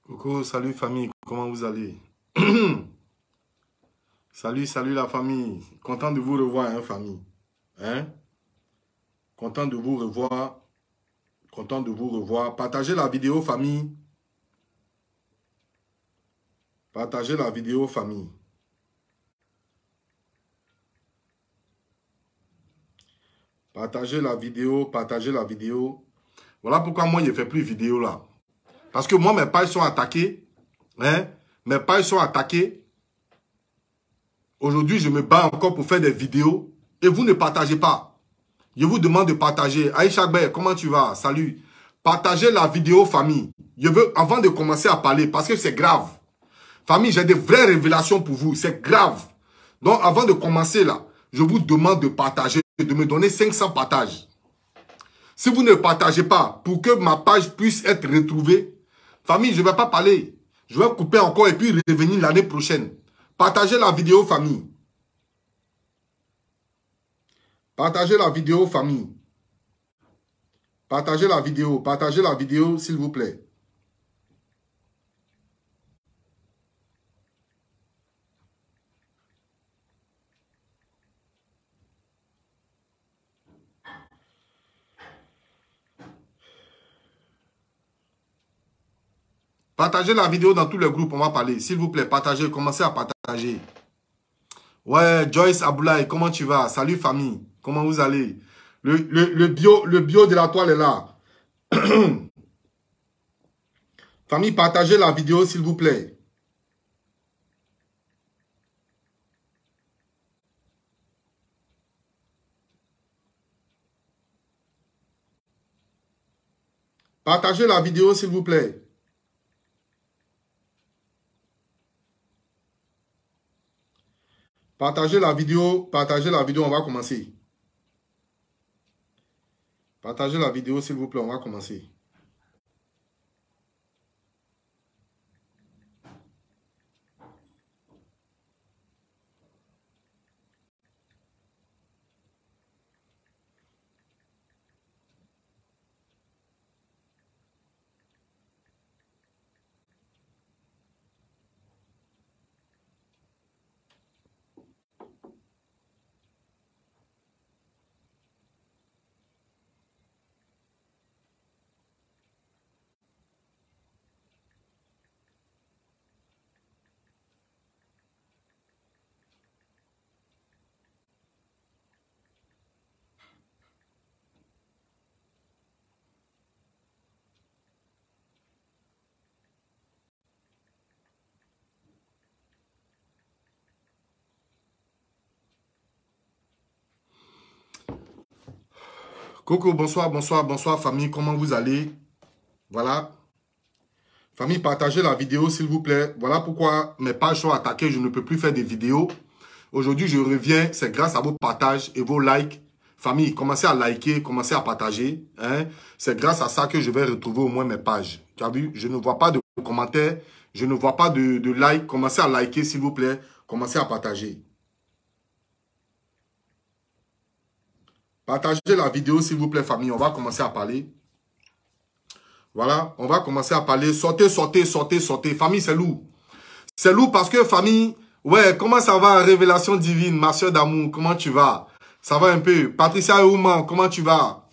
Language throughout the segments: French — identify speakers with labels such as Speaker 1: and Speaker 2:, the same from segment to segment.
Speaker 1: Coucou, salut famille, comment vous allez? Salut la famille. Content de vous revoir, hein, famille. Hein? Content de vous revoir. Content de vous revoir. Partagez la vidéo, famille. Partagez la vidéo, famille. Partagez la vidéo, partagez la vidéo. Voilà pourquoi moi, je ne fais plus de vidéo là. Parce que moi, mes pages sont attaquées. Hein? Mes pages sont attaquées. Aujourd'hui, je me bats encore pour faire des vidéos. Et vous ne partagez pas. Je vous demande de partager. Aïcha Gbe, comment tu vas? Salut. Partagez la vidéo, famille. Je veux, avant de commencer à parler, parce que c'est grave. Famille, j'ai des vraies révélations pour vous. C'est grave. Donc, avant de commencer là, je vous demande de partager, de me donner 500 partages. Si vous ne partagez pas, pour que ma page puisse être retrouvée, famille, je ne vais pas parler. Je vais couper encore et puis revenir l'année prochaine. Partagez la vidéo, famille. Partagez la vidéo, famille. Partagez la vidéo, s'il vous plaît. Partagez la vidéo dans tous les groupes, on va parler. S'il vous plaît, partagez, commencez à partager. Ouais, Joyce Aboulaye, comment tu vas? Salut famille, comment vous allez? Le bio de la toile est là. Famille, partagez la vidéo, s'il vous plaît. Partagez la vidéo, s'il vous plaît. Partagez la vidéo, on va commencer. Partagez la vidéo, s'il vous plaît, on va commencer. Coco, bonsoir famille, comment vous allez? Voilà. Famille, partagez la vidéo s'il vous plaît. Voilà pourquoi mes pages sont attaquées, je ne peux plus faire des vidéos. Aujourd'hui, je reviens, c'est grâce à vos partages et vos likes. Famille, commencez à liker, commencez à partager. Hein? C'est grâce à ça que je vais retrouver au moins mes pages. Tu as vu? Je ne vois pas de commentaires, je ne vois pas de likes. Commencez à liker s'il vous plaît, commencez à partager. Partagez la vidéo, s'il vous plaît, famille. On va commencer à parler. Voilà, on va commencer à parler. Sortez. Famille, c'est lourd. C'est lourd parce que, famille, ouais, comment ça va, révélation divine, ma soeur d'amour, comment tu vas? Ça va un peu. Patricia Ouman, comment tu vas?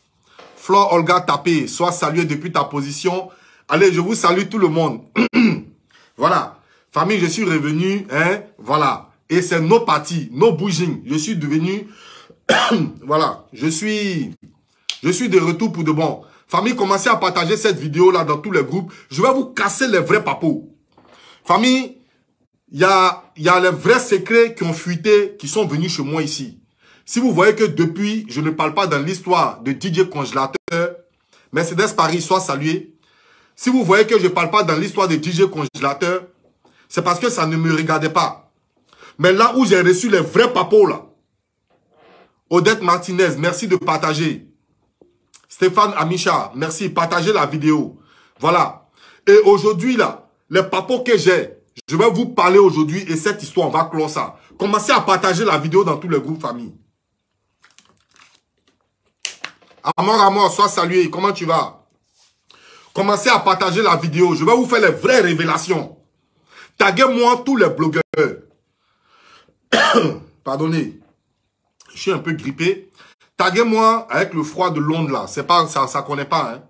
Speaker 1: Flore Olga Tapé, sois salué depuis ta position. Allez, je vous salue tout le monde. Voilà. Famille, je suis revenu, hein, voilà. Et c'est nos parties, nos bougings. Je suis devenu... Voilà, je suis de retour pour de bon. Famille, commencez à partager cette vidéo-là dans tous les groupes. Je vais vous casser les vrais papos. Famille, il y a les vrais secrets qui ont fuité, qui sont venus chez moi ici. Si vous voyez que depuis, je ne parle pas dans l'histoire de DJ Congélateur, Mercedes Paris, soit salué. Si vous voyez que je ne parle pas dans l'histoire de DJ Congélateur, c'est parce que ça ne me regardait pas. Mais là où j'ai reçu les vrais papos, là, Odette Martinez, merci de partager. Stéphane Amicha, merci. Partagez la vidéo. Voilà. Et aujourd'hui, là, les papos que j'ai, je vais vous parler aujourd'hui et cette histoire, on va clore ça. Commencez à partager la vidéo dans tous les groupes famille. Amor, sois salué. Comment tu vas? commencez à partager la vidéo. Je vais vous faire les vraies révélations. Taguez-moi tous les blogueurs. Pardonnez. Je suis un peu grippé. Taguez-moi avec le froid de Londres là. C'est pas, ça connaît pas, hein.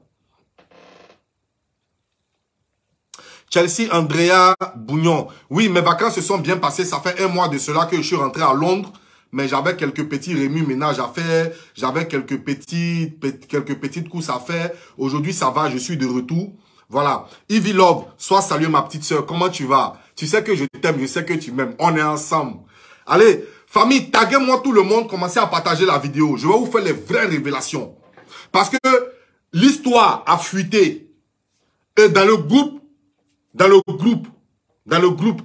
Speaker 1: Chelsea Andrea Bougnon. Oui, mes vacances se sont bien passées. Ça fait 1 mois de cela que je suis rentré à Londres. Mais j'avais quelques petits remue-ménages à faire. J'avais quelques petites courses à faire. Aujourd'hui, ça va. Je suis de retour. Voilà. Ivy Love, sois salué ma petite soeur. Comment tu vas? Tu sais que je t'aime. Je sais que tu m'aimes. On est ensemble. Allez, famille, taguez-moi tout le monde. Commencez à partager la vidéo. Je vais vous faire les vraies révélations. Parce que l'histoire a fuité. Et dans le groupe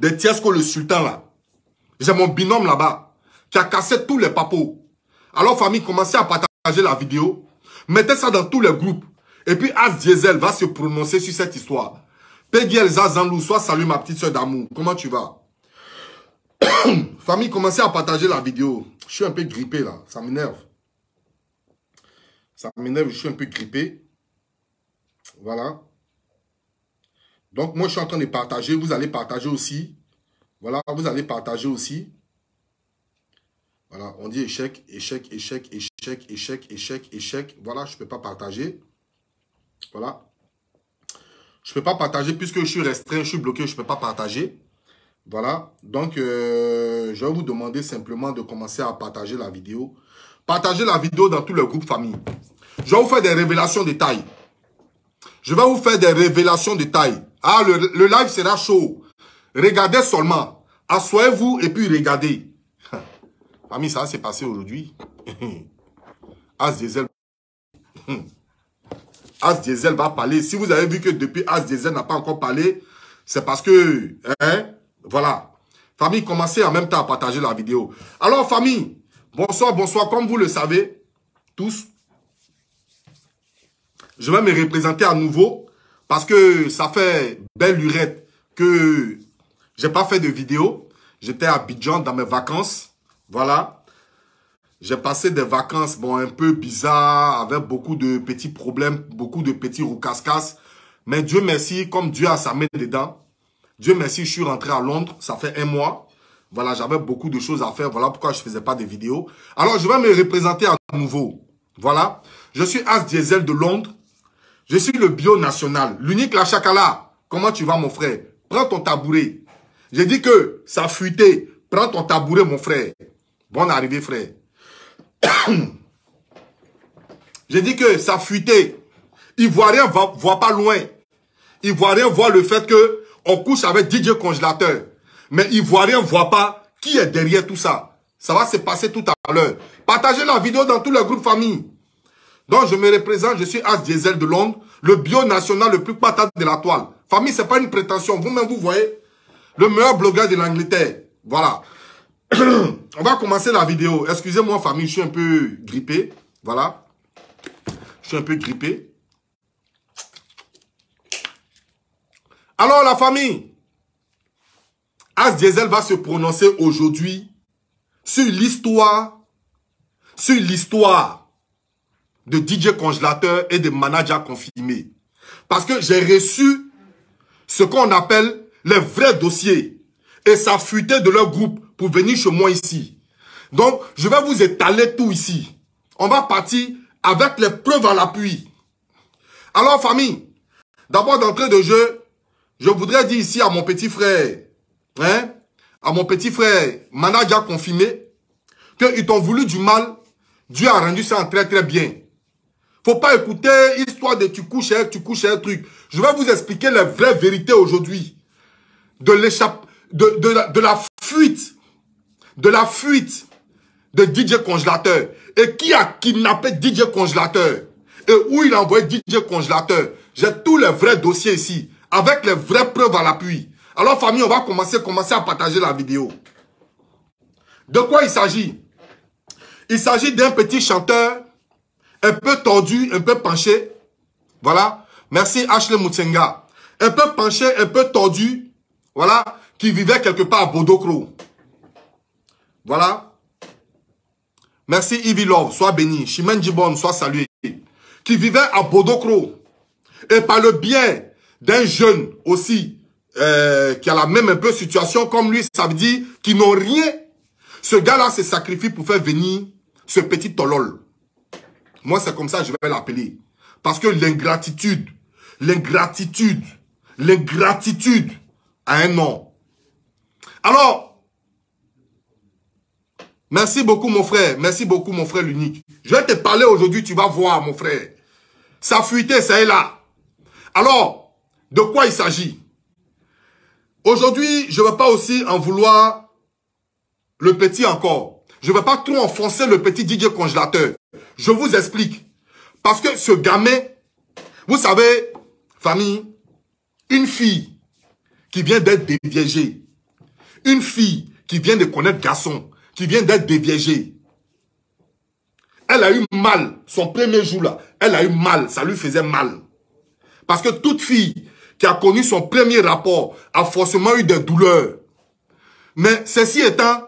Speaker 1: des Tiesco le Sultan là. J'ai mon binôme là-bas qui a cassé tous les papos. Alors famille, commencez à partager la vidéo. Mettez ça dans tous les groupes. Et puis As Diesel va se prononcer sur cette histoire. Peggy Elsa Zanlou, sois salut ma petite soeur d'amour. Comment tu vas? Famille, commencez à partager la vidéo. Je suis un peu grippé là. Ça m'énerve. Ça m'énerve, je suis un peu grippé. Voilà. Donc, moi, je suis en train de partager. Vous allez partager aussi. Voilà, vous allez partager aussi. Voilà, on dit échec, échec, échec, échec, échec, échec, échec. Voilà, je ne peux pas partager. Voilà. Je ne peux pas partager puisque je suis restreint, je suis bloqué, je ne peux pas partager. Voilà. Donc, je vais vous demander simplement de commencer à partager la vidéo. Partagez la vidéo dans tous les groupes famille. Je vais vous faire des révélations de taille. Je vais vous faire des révélations de taille. Ah, le live sera chaud. Regardez seulement. Assoyez-vous et puis regardez. Famille, ça s'est passé aujourd'hui. As Diesel. As Diesel va parler. Si vous avez vu que depuis As Diesel n'a pas encore parlé, c'est parce que, hein, voilà. Famille, commencez en même temps à partager la vidéo. Alors, famille, bonsoir, bonsoir. Comme vous le savez, tous, je vais me représenter à nouveau parce que ça fait belle lurette que j'ai pas fait de vidéo. J'étais à Abidjan dans mes vacances. Voilà. J'ai passé des vacances bon, un peu bizarres, avec beaucoup de petits problèmes, beaucoup de petits roucascas. Mais Dieu merci, comme Dieu a sa main dedans, Dieu merci, je suis rentré à Londres, ça fait 1 mois. Voilà, j'avais beaucoup de choses à faire, voilà pourquoi je ne faisais pas de vidéos. Alors, je vais me représenter à nouveau. Voilà, je suis As Diesel de Londres. Je suis le bio national, l'unique la Chakala. Comment tu vas mon frère? Prends ton tabouret. J'ai dit que ça fuitait. Prends ton tabouret mon frère. Bonne arrivée frère. J'ai dit que ça fuitait. Ivoirien voit pas loin. Ivoirien voit le fait que on couche avec DJ Congélateur. Mais Ivoirien voit pas qui est derrière tout ça. Ça va se passer tout à l'heure. Partagez la vidéo dans tous les groupes famille. Donc je me représente, je suis As Diesel de Londres, le bio national le plus patate de la toile. Famille, c'est pas une prétention. Vous-même, vous voyez, le meilleur blogueur de l'Angleterre. Voilà. On va commencer la vidéo. Excusez-moi, famille, je suis un peu grippé. Voilà. Je suis un peu grippé. Alors, la famille, As Diesel va se prononcer aujourd'hui sur l'histoire de DJ Congélateur et de manager confirmés. Parce que j'ai reçu ce qu'on appelle les vrais dossiers. Et ça fuitait de leur groupe pour venir chez moi ici. Donc, je vais vous étaler tout ici. On va partir avec les preuves à l'appui. Alors, famille, d'abord d'entrée de jeu, je voudrais dire ici à mon petit frère, hein, à mon petit frère, manager confirmé, qu'ils t'ont voulu du mal, Dieu a rendu ça en très très bien. Faut pas écouter histoire de tu couches un truc. Je vais vous expliquer les vraies vérités aujourd'hui. De la fuite de DJ Congélateur. Et qui a kidnappé DJ Congélateur. Et où il a envoyé DJ Congélateur. J'ai tous les vrais dossiers ici. Avec les vraies preuves à l'appui. Alors famille, on va commencer à partager la vidéo. De quoi il s'agit? Il s'agit d'un petit chanteur un peu tordu, un peu penché. Voilà. Merci Ashley Mutsenga. Un peu penché, un peu tordu. Voilà. Qui vivait quelque part à Bodokro. Voilà. Merci Ivy Love. Sois béni. Chimène Djibon, sois salué. Qui vivait à Bodokro. Et par le biais d'un jeune aussi, qui a la même un peu situation comme lui, ça veut dire qu'ils n'ont rien. Ce gars-là se sacrifie pour faire venir ce petit tolol. Moi, c'est comme ça que je vais l'appeler. Parce que l'ingratitude a un nom. Alors, merci beaucoup mon frère l'unique. Je vais te parler aujourd'hui, tu vas voir mon frère. Ça fuité, ça est là. Alors, de quoi il s'agit? Aujourd'hui, je ne vais pas aussi en vouloir le petit encore. Je ne vais pas trop enfoncer le petit DJ congélateur. Je vous explique. Parce que ce gamin, vous savez, famille, une fille qui vient d'être déviégée, une fille qui vient de connaître garçon, qui vient d'être déviégée, elle a eu mal, son premier jour là, elle a eu mal, ça lui faisait mal. Parce que toute fille qui a connu son premier rapport a forcément eu des douleurs. Mais ceci étant,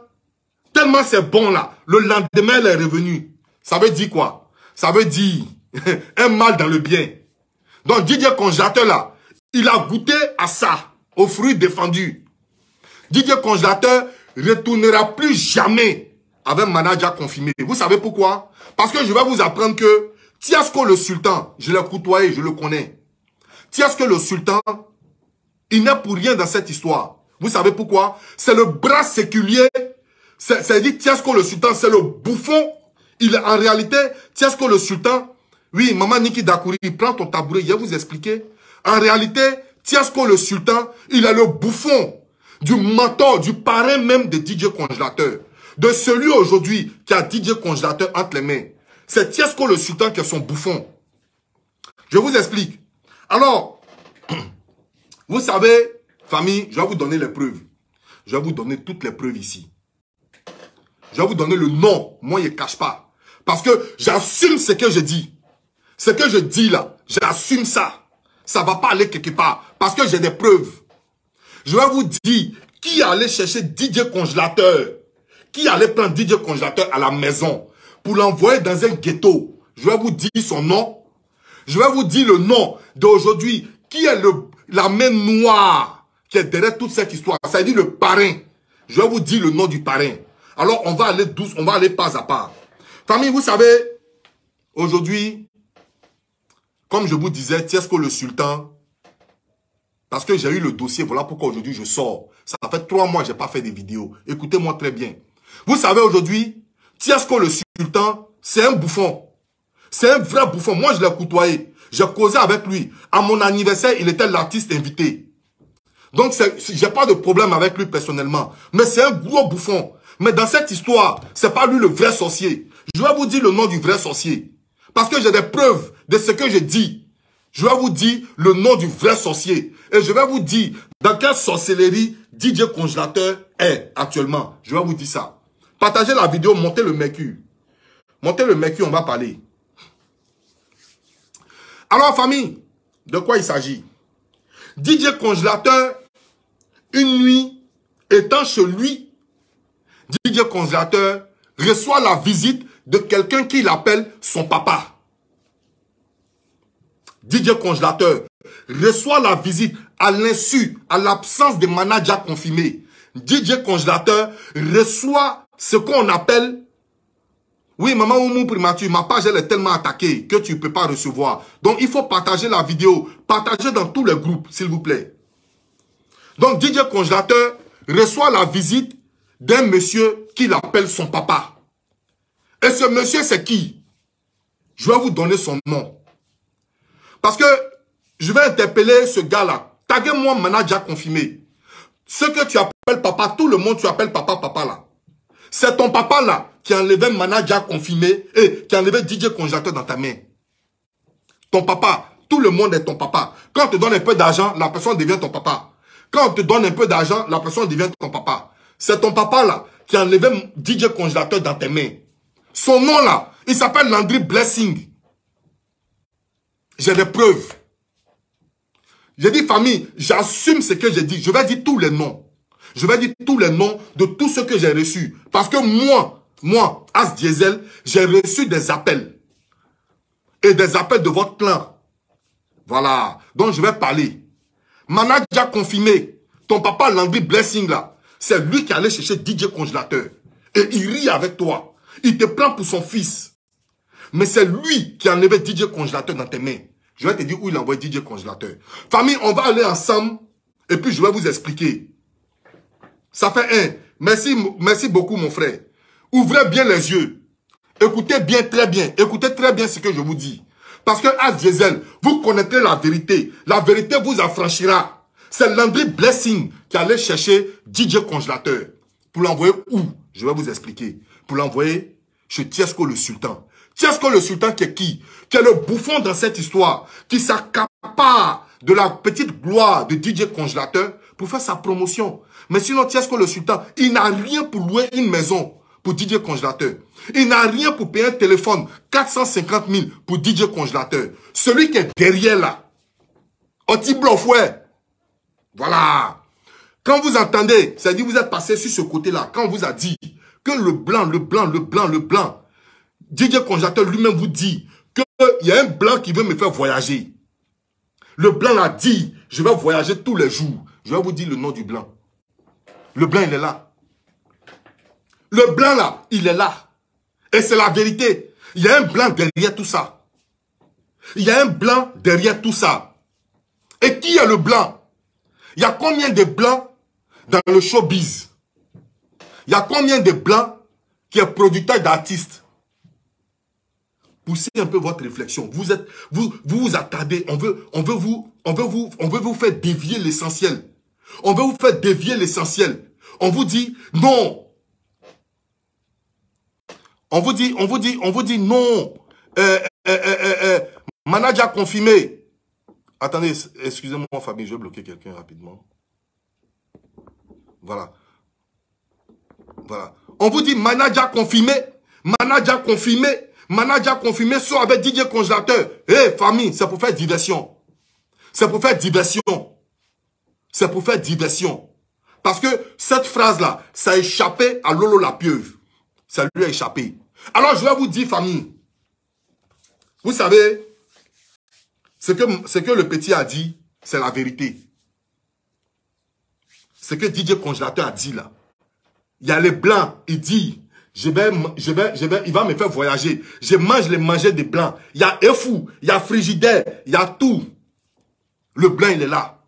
Speaker 1: tellement c'est bon là, le lendemain elle est revenue. Ça veut dire quoi? Ça veut dire un mal dans le bien. Donc Didier Congélateur là, il a goûté à ça, aux fruits défendus. Didier Congélateur retournera plus jamais avec manager confirmé. Vous savez pourquoi? Parce que je vais vous apprendre que Tiasco le sultan, je l'ai côtoyé, je le connais. Tiasco le sultan, il n'est pour rien dans cette histoire. Vous savez pourquoi? C'est le bras séculier. C'est-à-dire Tiasco le sultan, c'est le bouffon. En réalité, Tiasco le sultan, oui, maman Niki Dakouri, prends ton tabouret, je vais vous expliquer. En réalité, Tiasco le sultan, il est le bouffon du mentor, du parrain même de DJ Congélateur. De celui aujourd'hui qui a DJ Congélateur entre les mains. C'est Tiasco le sultan qui est son bouffon. Je vous explique. Alors, vous savez, famille, je vais vous donner les preuves. Je vais vous donner toutes les preuves ici. Je vais vous donner le nom. Moi, je ne cache pas. Parce que j'assume ce que je dis. Ce que je dis là, j'assume ça. Ça ne va pas aller quelque part. Parce que j'ai des preuves. Je vais vous dire qui allait chercher DJ Congélateur. Qui allait prendre DJ Congélateur à la maison pour l'envoyer dans un ghetto. Je vais vous dire son nom. Je vais vous dire le nom d'aujourd'hui. Qui est la main noire qui est derrière toute cette histoire. Ça veut dire le parrain. Je vais vous dire le nom du parrain. Alors, on va aller douce, on va aller pas à pas. Famille, vous savez, aujourd'hui, comme je vous disais, Tiasco le sultan, parce que j'ai eu le dossier, voilà pourquoi aujourd'hui je sors. Ça fait 3 mois que je n'ai pas fait des vidéos. Écoutez-moi très bien. Vous savez, aujourd'hui, Tiasco le sultan, c'est un bouffon. C'est un vrai bouffon. Moi, je l'ai côtoyé. J'ai causé avec lui. À mon anniversaire, il était l'artiste invité. Donc, j'ai pas de problème avec lui personnellement. Mais c'est un gros bouffon. Mais dans cette histoire, c'est pas lui le vrai sorcier. Je vais vous dire le nom du vrai sorcier. Parce que j'ai des preuves de ce que je dis. Je vais vous dire le nom du vrai sorcier. Et je vais vous dire dans quelle sorcellerie DJ Congélateur est actuellement. Je vais vous dire ça. Partagez la vidéo, montez le mercure. Montez le mercure, on va parler. Alors famille, de quoi il s'agit? DJ Congélateur, une nuit, étant chez lui, DJ Congélateur reçoit la visite de quelqu'un qui l'appelle son papa. DJ Congélateur reçoit la visite à l'insu, à l'absence de manager confirmé. DJ Congélateur reçoit ce qu'on appelle... Oui, maman Oumou Primature, ma page elle est tellement attaquée que tu ne peux pas recevoir. Donc, il faut partager la vidéo. Partagez dans tous les groupes, s'il vous plaît. Donc, DJ Congélateur reçoit la visite d'un monsieur qui l'appelle son papa. Et ce monsieur, c'est qui? Je vais vous donner son nom. Parce que je vais interpeller ce gars-là. Taguez-moi manager confirmé. Ce que tu appelles papa, tout le monde tu appelles papa, papa là. C'est ton papa là qui a enlevé un manager confirmé et qui a enlevé DJ Congélateur dans ta main. Ton papa, tout le monde est ton papa. Quand on te donne un peu d'argent, la personne devient ton papa. Quand on te donne un peu d'argent, la personne devient ton papa. C'est ton papa là qui a enlevé DJ Congélateur dans tes mains. Son nom là, il s'appelle Landry Blessing. J'ai des preuves. J'ai dit famille, j'assume ce que j'ai dit. Je vais dire tous les noms. Je vais dire tous les noms de tout ce que j'ai reçu. Parce que moi, As Diesel, j'ai reçu des appels. Et des appels de votre clan. Voilà. Donc, je vais parler. Manager confirmé. Ton papa Landry Blessing, là, c'est lui qui allait chercher DJ Congélateur. Et il rit avec toi. Il te prend pour son fils. Mais c'est lui qui a enlevé DJ Congélateur dans tes mains. Je vais te dire où il a envoyé DJ Congélateur. Famille, on va aller ensemble. Et puis, je vais vous expliquer. Ça fait un. Merci beaucoup, mon frère. Ouvrez bien les yeux. Écoutez bien, très bien. Écoutez très bien ce que je vous dis. Parce que à Diesel, vous connaîtrez la vérité. La vérité vous affranchira. C'est Landry Blessing qui allait chercher DJ Congélateur. Pour l'envoyer où? Je vais vous expliquer. Pour l'envoyer chez Tiesco le Sultan. Tiesco le Sultan qui est qui? Qui est le bouffon dans cette histoire. Qui s'accapare de la petite gloire de DJ Congélateur pour faire sa promotion. Mais sinon, Tiesco le Sultan, il n'a rien pour louer une maison pour DJ Congélateur. Il n'a rien pour payer un téléphone 450 000 pour DJ Congélateur. Celui qui est derrière là. Anti-bluff, ouais. Voilà. Quand vous entendez, c'est-à-dire vous êtes passé sur ce côté-là, quand on vous a dit que le blanc, DJ Congélateur lui-même vous dit qu'il y a un blanc qui veut me faire voyager. Le blanc a dit, je vais voyager tous les jours. Je vais vous dire le nom du blanc. Le blanc, il est là. Le blanc, là, il est là. Et c'est la vérité. Il y a un blanc derrière tout ça. Il y a un blanc derrière tout ça. Et qui est le blanc? Il y a combien de blancs dans le showbiz? Il y a combien de blancs qui est producteur d'artistes? Poussez un peu votre réflexion. Vous attardez. On veut vous faire dévier l'essentiel. On veut vous faire dévier l'essentiel. On vous dit non. On vous dit non. Manager confirmé. Attendez, excusez-moi, Fabien, je vais bloquer quelqu'un rapidement. Voilà. Voilà. On vous dit manager confirmé. Manager confirmé. Manager confirmé, soit avec DJ Congélateur. Hé, famille, c'est pour faire diversion. C'est pour faire diversion. C'est pour faire diversion. Parce que cette phrase-là, ça a échappé à Lolo la pieuvre. Ça lui a échappé. Alors, je vais vous dire, famille. Vous savez, ce que le petit a dit, c'est la vérité. Ce que DJ Congélateur a dit là. Il y a les blancs, il dit, il va me faire voyager. Je mange les manger des blancs. Il y a Efou, il y a Frigidaire, il y a tout. Le blanc, il est là.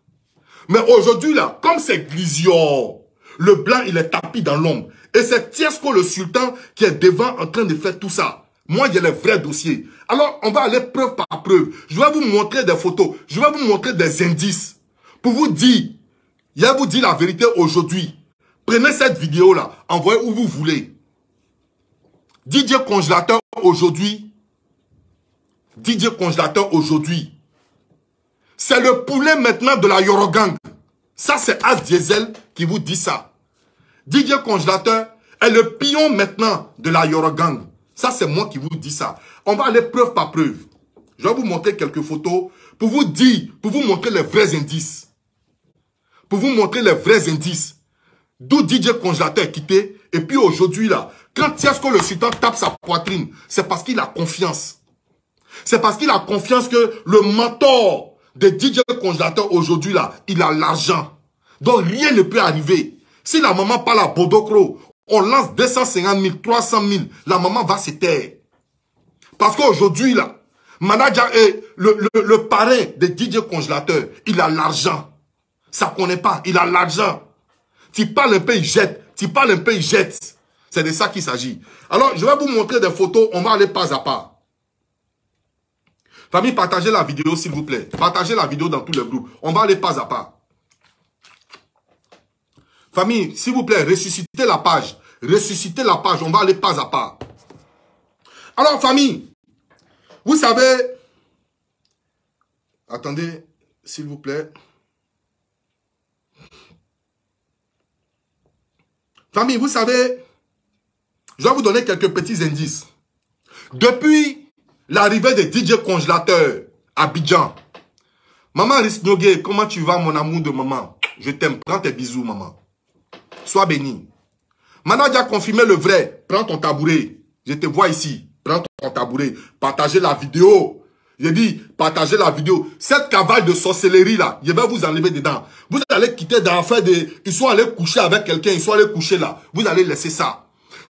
Speaker 1: Mais aujourd'hui, là, comme c'est Glizio, le blanc, il est tapis dans l'ombre. Et c'est Tiesco le Sultan qui est devant en train de faire tout ça. Moi, il y a les vrais dossiers. Alors, on va aller preuve par preuve. Je vais vous montrer des photos. Je vais vous montrer des indices. Pour vous dire, il va vous dire la vérité aujourd'hui. Prenez cette vidéo-là. Envoyez où vous voulez. DJ Congélateur aujourd'hui. DJ Congélateur aujourd'hui. C'est le poulet maintenant de la Yorogang. Ça, c'est As Diesel qui vous dit ça. DJ Congélateur est le pion maintenant de la Yorogang. Ça, c'est moi qui vous dis ça. On va aller preuve par preuve. Je vais vous montrer quelques photos pour vous dire, pour vous montrer les vrais indices. Pour vous montrer les vrais indices. D'où DJ Congélateur est quitté. Et puis aujourd'hui, là, quand Tiesco le Sultan tape sa poitrine, c'est parce qu'il a confiance. C'est parce qu'il a confiance que le mentor de DJ Congélateur aujourd'hui, là, il a l'argent. Donc rien ne peut arriver. Si la maman parle à Bodokro, on lance 250 000, 300 000, la maman va se taire. Parce qu'aujourd'hui, là, manager est le parrain de DJ Congélateur, il a l'argent. Ça ne connaît pas, il a l'argent. Tu parles un peu, il jette. Tu parles un peu, il jette. C'est de ça qu'il s'agit. Alors, je vais vous montrer des photos, on va aller pas à pas. Famille, partagez la vidéo, s'il vous plaît. Partagez la vidéo dans tous les groupes. On va aller pas à pas. Famille, s'il vous plaît, ressuscitez la page. Ressuscitez la page, on va aller pas à pas. Alors, famille, vous savez... Attendez, s'il vous plaît. Famille, vous savez, je vais vous donner quelques petits indices. Depuis l'arrivée de DJ Congélateur à Abidjan, maman Risnogué, comment tu vas, mon amour de maman? Je t'aime, prends tes bisous, maman. Sois béni. Manager a confirmé le vrai. Prends ton tabouret. Je te vois ici. Prends ton tabouret. Partagez la vidéo. J'ai dit, partagez la vidéo. Cette cavale de sorcellerie là, je vais vous enlever dedans. Vous allez quitter dans l'affaire de... Ils sont allés coucher avec quelqu'un, ils sont allés coucher là. Vous allez laisser ça.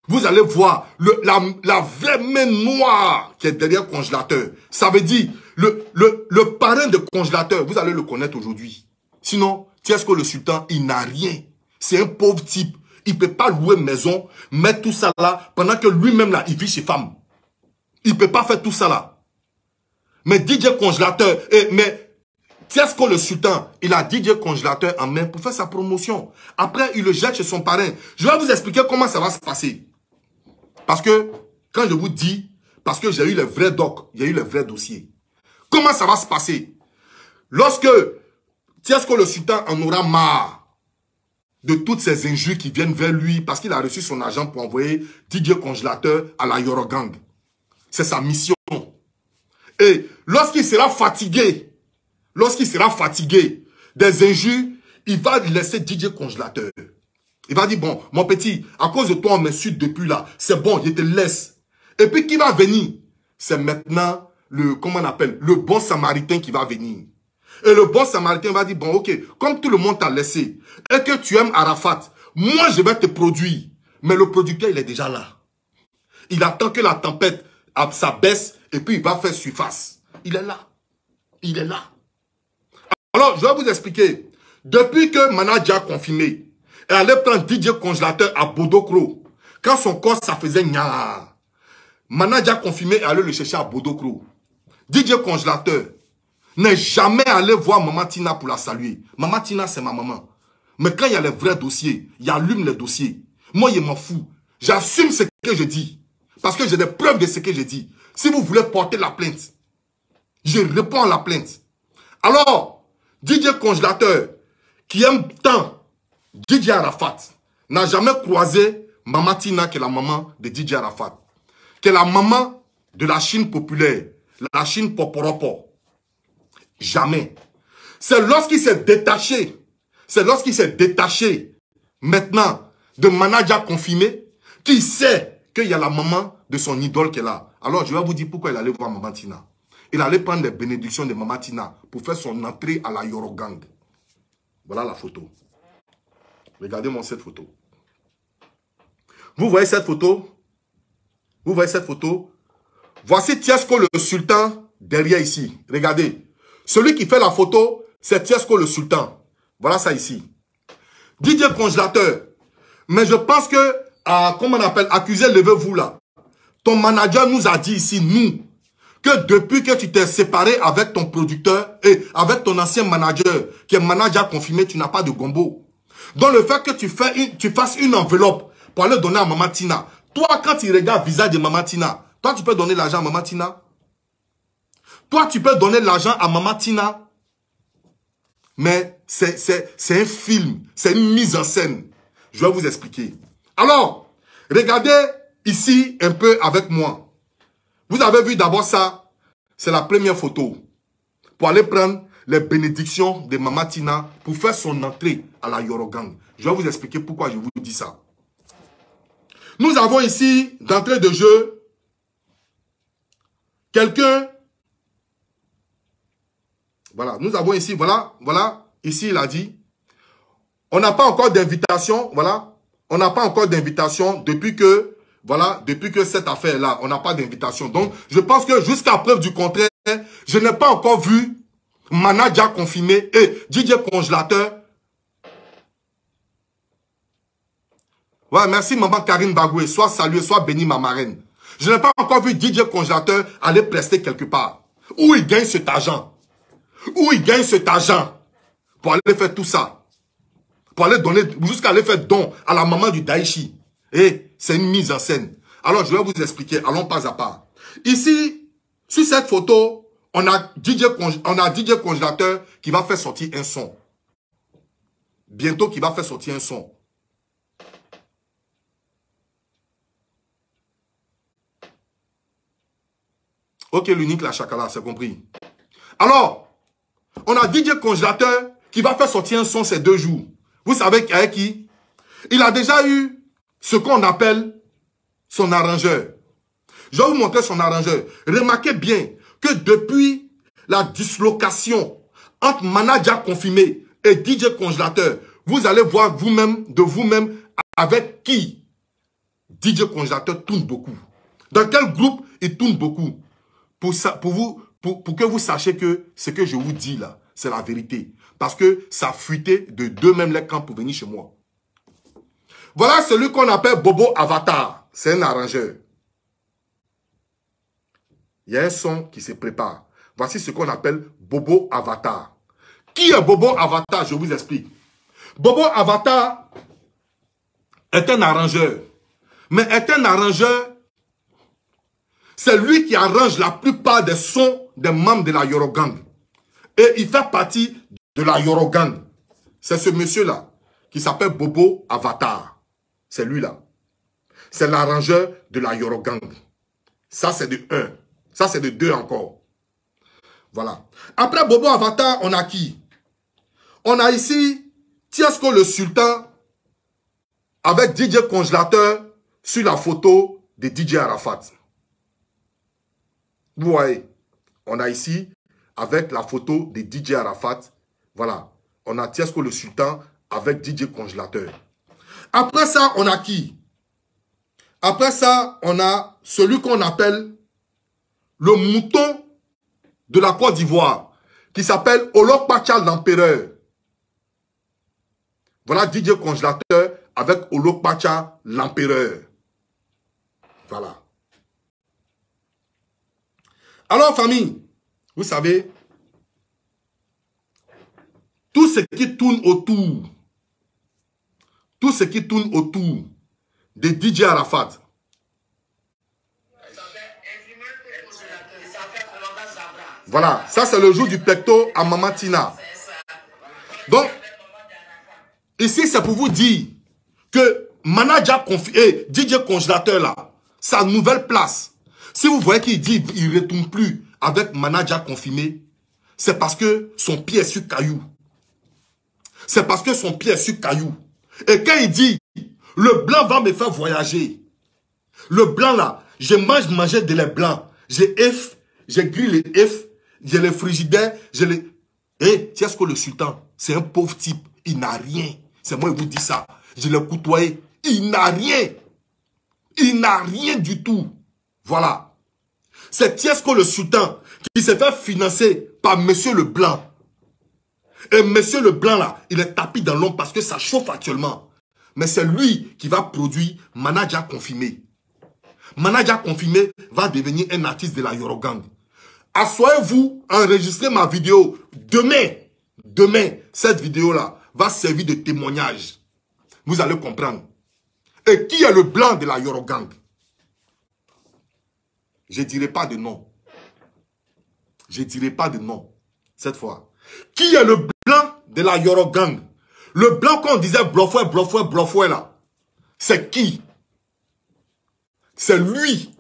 Speaker 1: Vous allez voir la vraie main noire qui est derrière le congélateur. Ça veut dire, le parrain de congélateur, vous allez le connaître aujourd'hui. Sinon, Tiesco le sultan, il n'a rien. C'est un pauvre type. Il ne peut pas louer maison, mettre tout ça là, pendant que lui-même là, il vit chez femme. Il ne peut pas faire tout ça là. Mais DJ Congélateur, mais Tiesco le sultan, il a DJ Congélateur en main pour faire sa promotion. Après, il le jette chez son parrain. Je vais vous expliquer comment ça va se passer. Parce que, quand je vous dis, parce que j'ai eu les vrais docs, il y a eu les vrais dossiers. Comment ça va se passer? Lorsque Tiesco le sultan en aura marre de toutes ces injures qui viennent vers lui, parce qu'il a reçu son argent pour envoyer DJ Congélateur à la Yorogang. C'est sa mission. Et lorsqu'il sera fatigué des injures, il va laisser DJ Congélateur. Il va dire, bon, mon petit, à cause de toi, on m'insulte depuis là. C'est bon, je te laisse. Et puis, qui va venir? C'est maintenant comment on appelle, le bon samaritain qui va venir. Et le bon samaritain va dire, bon, ok, comme tout le monde t'a laissé, et que tu aimes Arafat, moi, je vais te produire. Mais le producteur, il est déjà là. Il attend que la tempête, ça baisse, et puis il va faire surface. Il est là. Il est là. Alors, je vais vous expliquer. Depuis que Manadja a confirmé, elle allait prendre DJ Congélateur à Bodokro. Quand son corps, ça faisait nya. Manadja a confirmé et allait le chercher à Bodokro. DJ Congélateur n'est jamais allé voir Maman Tina pour la saluer. Maman Tina, c'est ma maman. Mais quand il y a les vrais dossiers, il allume les dossiers. Moi, il m'en fout. J'assume ce que je dis. Parce que j'ai des preuves de ce que je dis. Si vous voulez porter la plainte, je réponds à la plainte. Alors, DJ Congélateur, qui aime tant DJ Arafat, n'a jamais croisé Maman Tina, qui est la maman de DJ Arafat, qui est la maman de la Chine populaire, la Chine poporopo. Jamais. C'est lorsqu'il s'est détaché, maintenant de Manadja confirmé, qu'il sait qu'il y a la maman de son idole qui est là. Alors, je vais vous dire pourquoi il allait voir Maman Tina. Il allait prendre les bénédictions de Maman Tina pour faire son entrée à la Yorogang. Voilà la photo. Regardez-moi cette photo. Vous voyez cette photo? Vous voyez cette photo? Voici Tiesco le sultan derrière ici. Regardez. Celui qui fait la photo, c'est Tiesco le sultan. Voilà ça ici. DJ Congélateur. Mais je pense que, comment on appelle, accusé, levez-vous là. Ton manager nous a dit ici, nous, que depuis que tu t'es séparé avec ton producteur et avec ton ancien manager, qui est manager confirmé, tu n'as pas de gombo. Donc le fait que tu fasses une enveloppe pour aller donner à Maman Tina, toi quand tu regardes le visage de Maman Tina, toi tu peux donner l'argent à Maman Tina. Toi tu peux donner l'argent à Maman Tina. Mais c'est un film, c'est une mise en scène. Je vais vous expliquer. Alors, regardez ici un peu avec moi. Vous avez vu d'abord ça, c'est la première photo. Pour aller prendre les bénédictions de Maman Tina pour faire son entrée à la Yorogang. Je vais vous expliquer pourquoi je vous dis ça. Nous avons ici, d'entrée de jeu, quelqu'un. Voilà, nous avons ici, voilà, ici il a dit, on n'a pas encore d'invitation, voilà, on n'a pas encore d'invitation depuis que, voilà, depuis que cette affaire-là, on n'a pas d'invitation. Donc, je pense que jusqu'à preuve du contraire, je n'ai pas encore vu Manadja confirmé et DJ Congélateur. Ouais, merci maman Karine Bagoué, soit saluée, soit bénie ma marraine. Je n'ai pas encore vu DJ Congélateur aller prester quelque part. Où il gagne cet argent? Où il gagne cet argent pour aller faire tout ça? Pour aller donner, jusqu'à aller faire don à la maman du Daichi. Et c'est une mise en scène. Alors, je vais vous expliquer. Allons pas à pas. Ici, sur cette photo, on a DJ Congélateur qui va faire sortir un son. Bientôt, qui va faire sortir un son. Ok, l'unique, la chakala, c'est compris. Alors, on a DJ Congélateur qui va faire sortir un son ces 2 jours. Vous savez avec qui? Il a déjà eu ce qu'on appelle son arrangeur. Je vais vous montrer son arrangeur. Remarquez bien, que depuis la dislocation entre manager confirmé et DJ Congélateur, vous allez voir vous-même, de vous-même, avec qui DJ Congélateur tourne beaucoup. Dans quel groupe il tourne beaucoup. Pour que vous sachiez que ce que je vous dis là, c'est la vérité. Parce que ça fuitait de deux-mêmes les camps pour venir chez moi. Voilà celui qu'on appelle Bobo Avatar. C'est un arrangeur. Il y a un son qui se prépare. Voici ce qu'on appelle Bobo Avatar. Qui est Bobo Avatar? Je vous explique. Bobo Avatar est un arrangeur. Mais est un arrangeur, c'est lui qui arrange la plupart des sons des membres de la Yorogang. Et il fait partie de la Yorogang. C'est ce monsieur-là qui s'appelle Bobo Avatar. C'est lui-là. C'est l'arrangeur de la Yorogang. Ça, c'est de 1. Ça, c'est de 2 encore. Voilà. Après Bobo Avatar, on a qui? On a ici Tiesko le Sultan avec DJ Congélateur sur la photo de DJ Arafat. Vous voyez, on a ici avec la photo de DJ Arafat. Voilà. On a Tiesko le Sultan avec DJ Congélateur. Après ça, on a qui? Après ça, on a celui qu'on appelle le mouton de la Côte d'Ivoire, qui s'appelle Olokpacha l'Empereur. Voilà DJ Congélateur avec Olokpacha l'Empereur. Voilà. Alors, famille, vous savez, tout ce qui tourne autour, de DJ Arafat, voilà, ça c'est le jour du pecto à Maman Tina. Donc, ici c'est pour vous dire que manager confié, DJ Congélateur là, sa nouvelle place, si vous voyez qu'il dit qu'il ne retourne plus avec manager confirmé, c'est parce que son pied est sur caillou. C'est parce que son pied est sur caillou. Et quand il dit, le blanc va me faire voyager. Le blanc là, je mangeais de lait blanc. J'ai grillé les F, j'ai les frigidaires, j'ai les... Eh, Tiesko le Sultan, c'est un pauvre type. Il n'a rien. C'est moi qui vous dis ça. Je l'ai côtoyé. Il n'a rien. Il n'a rien du tout. Voilà. C'est Tiesko le Sultan qui s'est fait financer par Monsieur Leblanc. Et Monsieur Leblanc là, il est tapis dans l'ombre parce que ça chauffe actuellement. Mais c'est lui qui va produire Manager confirmé. Manager confirmé va devenir un artiste de la Yorogang. Assoyez-vous, enregistrez ma vidéo. Demain, cette vidéo-là va servir de témoignage. Vous allez comprendre. Et qui est le blanc de la Yorogang? Je ne dirai pas de nom. Je ne dirai pas de nom cette fois. Qui est le blanc de la Yorogang? Le blanc qu'on disait blofoué là. C'est qui? C'est lui.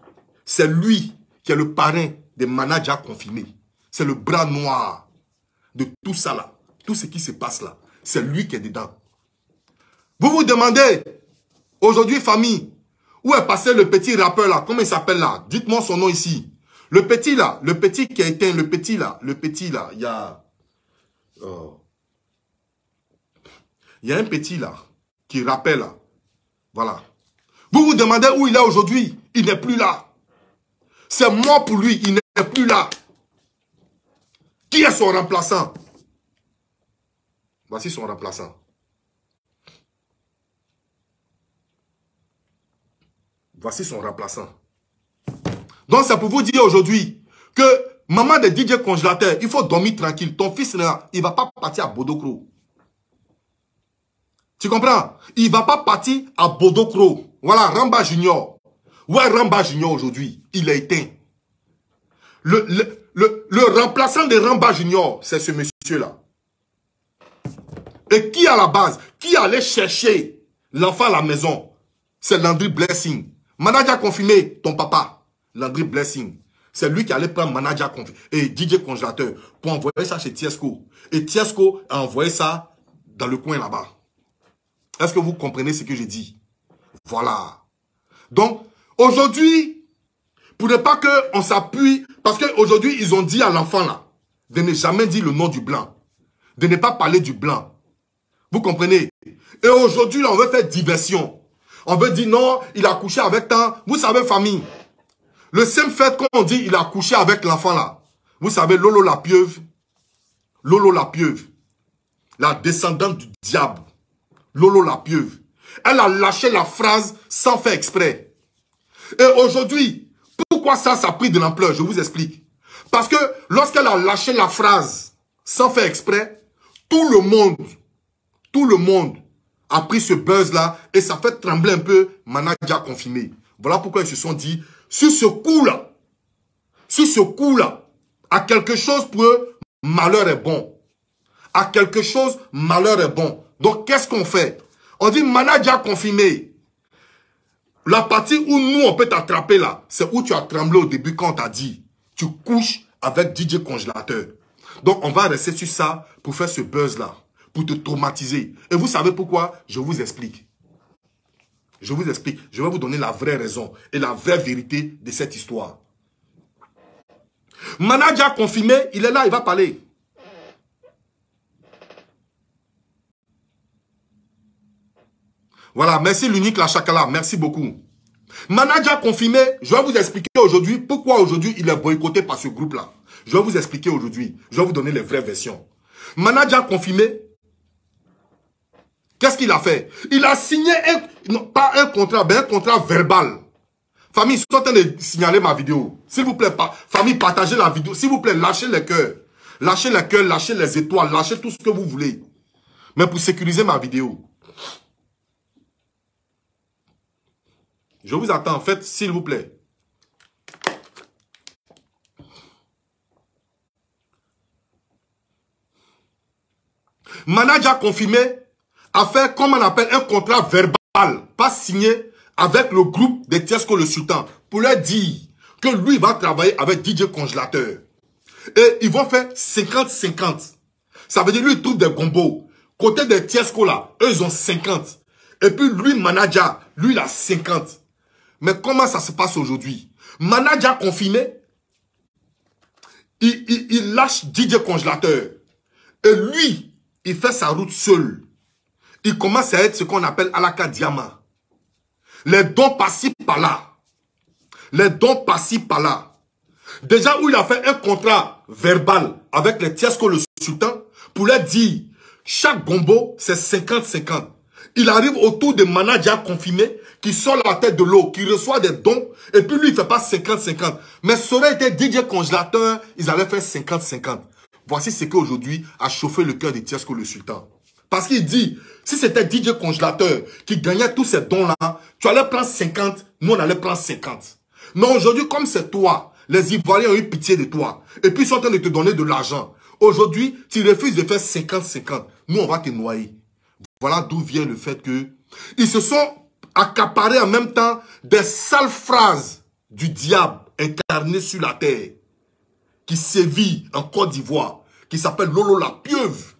Speaker 1: C'est lui qui est le parrain des managers confirmés. C'est le bras noir de tout ça là. Tout ce qui se passe là. C'est lui qui est dedans. Vous vous demandez, aujourd'hui famille, où est passé le petit rappeur là? Comment il s'appelle là? Dites-moi son nom ici. Le petit là, le petit qui a éteint, le petit là, il y a... il y a un petit là, qui rappelle là. Voilà. Vous vous demandez où il est aujourd'hui? Il n'est plus là. C'est mort pour lui, il n'est plus là. Qui est son remplaçant? Voici son remplaçant. Voici son remplaçant. Donc c'est pour vous dire aujourd'hui que maman de DJ Congélateur, il faut dormir tranquille. Ton fils là, il ne va pas partir à Bodokro. Tu comprends? Il ne va pas partir à Bodokro. Voilà, Ramba Junior. Ouais, Ramba Junior aujourd'hui, il est éteint. Le remplaçant de Ramba Junior, c'est ce monsieur-là. Et qui à la base, qui allait chercher l'enfant à la maison? C'est Landry Blessing. Manager confirmé, ton papa, Landry Blessing. C'est lui qui allait prendre manager confirmé et DJ Congélateur pour envoyer ça chez Tiesko. Et Tiesko a envoyé ça dans le coin là-bas. Est-ce que vous comprenez ce que je dis? Voilà. Donc, aujourd'hui, Pour ne pas qu'on s'appuie, parce qu'aujourd'hui, ils ont dit à l'enfant là, de ne jamais dire le nom du blanc, de ne pas parler du blanc. Vous comprenez? Et aujourd'hui, là, on veut faire diversion. On veut dire non, il a couché avec tant. Vous savez, famille, le simple fait qu'on dit il a couché avec l'enfant là, vous savez, Lolo la pieuvre, la descendante du diable, Lolo la pieuvre, elle a lâché la phrase sans faire exprès. Et aujourd'hui, pourquoi ça a pris de l'ampleur? Je vous explique. Parce que lorsqu'elle a lâché la phrase sans faire exprès, tout le monde a pris ce buzz-là et ça fait trembler un peu Manaja confirmé. Voilà pourquoi ils se sont dit, sur ce coup-là, à quelque chose pour eux, malheur est bon. À quelque chose, malheur est bon. Donc, qu'est-ce qu'on fait? On dit, Manaja confirmé. La partie où nous, on peut t'attraper là, c'est où tu as tremblé au début quand on t'a dit, tu couches avec DJ Congélateur. Donc, on va rester sur ça pour faire ce buzz-là, pour te traumatiser. Et vous savez pourquoi? Je vous explique. Je vous explique. Je vais vous donner la vraie raison et la vraie vérité de cette histoire. Manaja confirmé, il est là, il va parler. Voilà, merci l'unique la Chakala, merci beaucoup. Manaja confirmé, je vais vous expliquer aujourd'hui pourquoi aujourd'hui il est boycotté par ce groupe-là. Je vais vous expliquer aujourd'hui, je vais vous donner les vraies versions. Manaja confirmé, qu'est-ce qu'il a fait? Il a signé, pas un contrat, mais un contrat verbal. Famille, je suis en train de signaler ma vidéo. S'il vous plaît, famille, partagez la vidéo. S'il vous plaît, lâchez les cœurs. Lâchez les cœurs, lâchez les étoiles, lâchez tout ce que vous voulez. Mais pour sécuriser ma vidéo. Je vous attends, en fait, s'il vous plaît. Manaja confirmé a fait, comme on appelle, un contrat verbal, pas signé, avec le groupe de Tiesco le Sultan, pour leur dire que lui va travailler avec DJ Congélateur. Et ils vont faire 50-50. Ça veut dire lui il trouve des gombos. Côté de Tiesco là, eux ils ont 50. Et puis lui, Manaja, lui il a 50. Mais comment ça se passe aujourd'hui? Manaja confirmé, il lâche DJ Congélateur. Et lui, il fait sa route seul. Il commence à être ce qu'on appelle Alaka Diamant. Les dons passent par là. Les dons passent par là. Déjà où il a fait un contrat verbal avec les Tiesco le Sultan pour leur dire chaque gombo c'est 50-50. Il arrive autour de Manaja confirmé qui sort la tête de l'eau, qui reçoit des dons et puis lui il ne fait pas 50-50. Mais ça aurait été DJ Congélateur, ils allaient faire 50-50. Voici ce qu'aujourd'hui a chauffé le cœur de Tiesco le Sultan. Parce qu'il dit, si c'était DJ Congélateur qui gagnait tous ces dons-là, tu allais prendre 50, nous on allait prendre 50. Mais aujourd'hui, comme c'est toi, les Ivoiriens ont eu pitié de toi. Et puis ils sont en train de te donner de l'argent. Aujourd'hui, tu refuses de faire 50-50. Nous, on va te noyer. Voilà d'où vient le fait que ils se sont accaparés en même temps des sales phrases du diable incarné sur la terre, qui sévit en Côte d'Ivoire, qui s'appelle Lolo la pieuvre.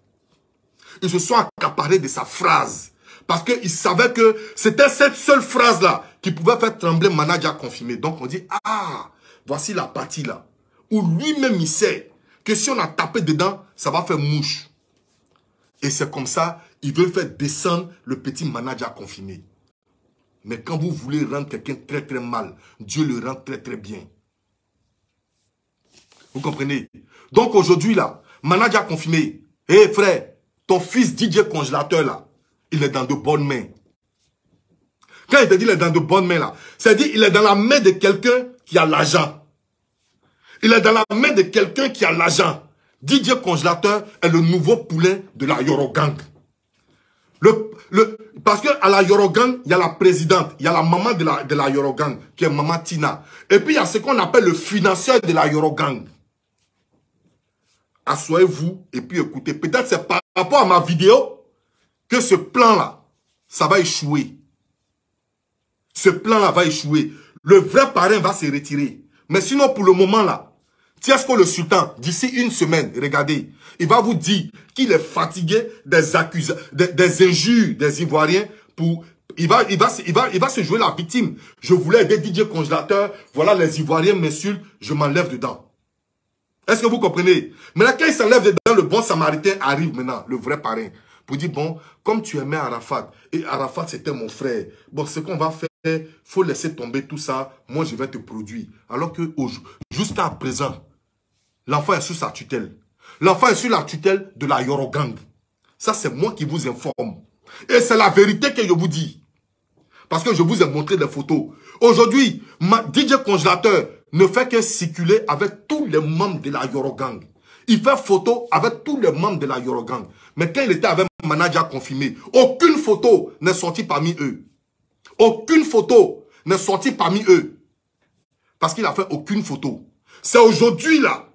Speaker 1: Ils se sont accaparés de sa phrase. Parce qu'ils savaient que c'était cette seule phrase-là qui pouvait faire trembler Manaja confirmé. Donc on dit, ah, voici la partie là. Où lui-même il sait que si on a tapé dedans, ça va faire mouche. Et c'est comme ça, il veut faire descendre le petit Manaja confirmé. Mais quand vous voulez rendre quelqu'un très très mal, Dieu le rend très très bien. Vous comprenez? Donc aujourd'hui là, Manaja confirmé, hé frère, ton fils DJ Congélateur là, il est dans de bonnes mains. Quand il te dit il est dans de bonnes mains là, c'est-à-dire il est dans la main de quelqu'un qui a l'argent. Il est dans la main de quelqu'un qui a l'argent. DJ Congélateur est le nouveau poulain de la Yorogang. Parce qu'à la Yorogang, il y a la présidente, il y a la maman de la Yorogang, qui est maman Tina. Et puis il y a ce qu'on appelle le financier de la Yorogang. Assoyez-vous et puis écoutez. Peut-être c'est par rapport à ma vidéo que ce plan-là, ça va échouer. Ce plan-là va échouer. Le vrai parrain va se retirer. Mais sinon, pour le moment là, Tiesco le Sultan, d'ici une semaine, regardez, il va vous dire qu'il est fatigué des injures des Ivoiriens pour il va se jouer la victime. Je voulais aider DJ Congélateur. Voilà, les Ivoiriens m'insultent. Je m'enlève dedans. Est-ce que vous comprenez? Maintenant, quand il s'enlève dedans, le bon samaritain arrive maintenant, le vrai parrain, pour dire, bon, comme tu aimais Arafat, et Arafat c'était mon frère, bon, ce qu'on va faire, il faut laisser tomber tout ça, moi je vais te produire. Alors que jusqu'à présent, l'enfant est sous sa tutelle. L'enfant est sous la tutelle de la Yorogang. Ça, c'est moi qui vous informe. Et c'est la vérité que je vous dis. Parce que je vous ai montré des photos. Aujourd'hui, DJ Congélateur ne fait que circuler avec tous les membres de la Yorogang. Il fait photo avec tous les membres de la Yorogang. Mais quand il était avec Manager confirmé, aucune photo n'est sortie parmi eux. Aucune photo n'est sortie parmi eux. Parce qu'il a fait aucune photo. C'est aujourd'hui là.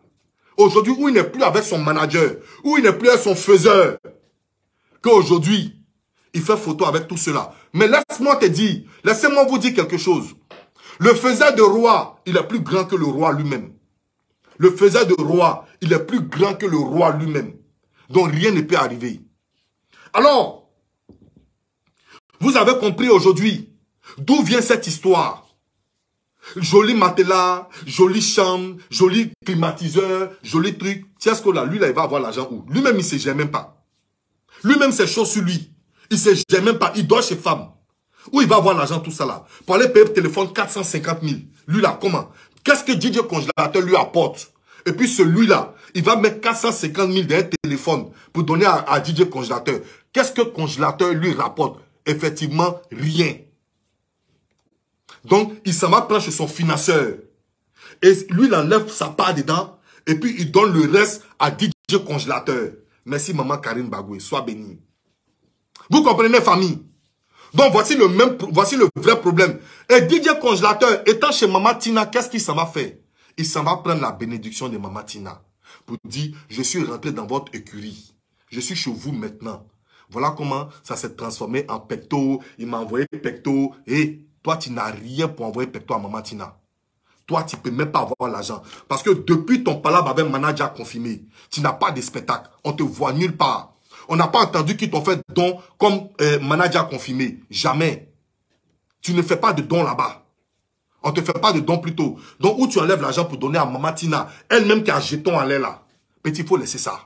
Speaker 1: Aujourd'hui où il n'est plus avec son manager. Où il n'est plus avec son faiseur. Qu'aujourd'hui, il fait photo avec tout cela. Mais laisse-moi te dire, laissez-moi vous dire quelque chose. Le faiseur de roi, il est plus grand que le roi lui-même. Le faiseur de roi, il est plus grand que le roi lui-même. Donc rien ne peut arriver. Alors, vous avez compris aujourd'hui d'où vient cette histoire. Joli matelas, jolie chambre, joli climatiseur, joli truc. Tiens ce que là, lui là, il va avoir l'argent où? Lui-même, il ne se gère même pas. Lui-même, c'est chaud sur lui. Il ne se gère même pas. Il dort chez femme. Où il va avoir l'argent, tout ça là? Pour aller payer le téléphone 450 000. Lui là, comment? Qu'est-ce que DJ Congélateur lui apporte? Et puis celui-là, il va mettre 450 000 dans un téléphone pour donner à DJ Congélateur. Qu'est-ce que Congélateur lui rapporte? Effectivement, rien. Donc, il s'en va prendre chez son financeur. Et lui, il enlève sa part dedans. Et puis, il donne le reste à DJ Congélateur. Merci, maman Karine Bagoué. Sois bénie. Vous comprenez, famille? Donc, voici le vrai problème. Et DJ Congélateur, étant chez Maman Tina, qu'est-ce qu'il s'en va faire? Il s'en va prendre la bénédiction de Maman Tina. Pour dire, je suis rentré dans votre écurie. Je suis chez vous maintenant. Voilà comment ça s'est transformé en pecto. Il m'a envoyé pecto. Et toi, tu n'as rien pour envoyer pecto à Maman Tina. Toi, tu ne peux même pas avoir l'argent. Parce que depuis ton palabre avec manager confirmé, tu n'as pas de spectacle. On te voit nulle part. On n'a pas entendu qu'ils t'ont fait don comme manager confirmé. Jamais. Tu ne fais pas de don là-bas. On ne te fait pas de don plutôt. Donc, où tu enlèves l'argent pour donner à Maman Tina, elle-même qui a un jeton en l'air là. Petit, il faut laisser ça.